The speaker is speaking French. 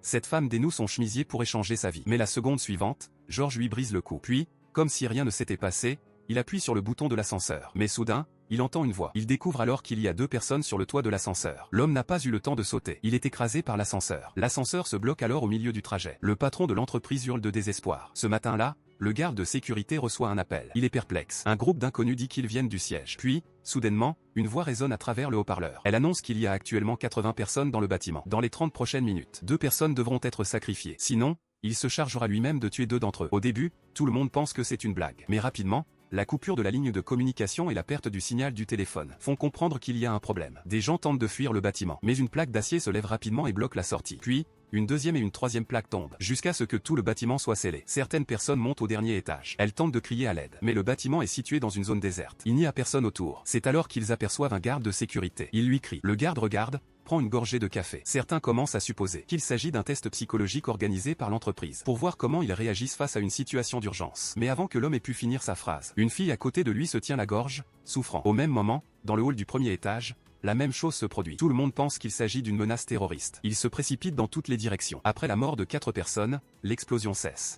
Cette femme dénoue son chemisier pour échanger sa vie. Mais la seconde suivante, George lui brise le cou. Puis, comme si rien ne s'était passé, il appuie sur le bouton de l'ascenseur. Mais soudain, il entend une voix. Il découvre alors qu'il y a 2 personnes sur le toit de l'ascenseur. L'homme n'a pas eu le temps de sauter. Il est écrasé par l'ascenseur. L'ascenseur se bloque alors au milieu du trajet. Le patron de l'entreprise hurle de désespoir. Ce matin-là, le garde de sécurité reçoit un appel. Il est perplexe. Un groupe d'inconnus dit qu'ils viennent du siège. Puis, soudainement, une voix résonne à travers le haut-parleur. Elle annonce qu'il y a actuellement 80 personnes dans le bâtiment. Dans les 30 prochaines minutes, 2 personnes devront être sacrifiées. Sinon, il se chargera lui-même de tuer 2 d'entre eux. Au début, tout le monde pense que c'est une blague. Mais rapidement, la coupure de la ligne de communication et la perte du signal du téléphone font comprendre qu'il y a un problème. Des gens tentent de fuir le bâtiment, mais une plaque d'acier se lève rapidement et bloque la sortie. Puis, une deuxième et une troisième plaque tombent, jusqu'à ce que tout le bâtiment soit scellé. Certaines personnes montent au dernier étage. Elles tentent de crier à l'aide, mais le bâtiment est situé dans une zone déserte. Il n'y a personne autour. C'est alors qu'ils aperçoivent un garde de sécurité. Ils lui crient. Le garde regarde, prend une gorgée de café. Certains commencent à supposer qu'il s'agit d'un test psychologique organisé par l'entreprise pour voir comment ils réagissent face à une situation d'urgence. Mais avant que l'homme ait pu finir sa phrase, une fille à côté de lui se tient la gorge, souffrant. Au même moment, dans le hall du premier étage, la même chose se produit. Tout le monde pense qu'il s'agit d'une menace terroriste. Ils se précipitent dans toutes les directions. Après la mort de 4 personnes, l'explosion cesse.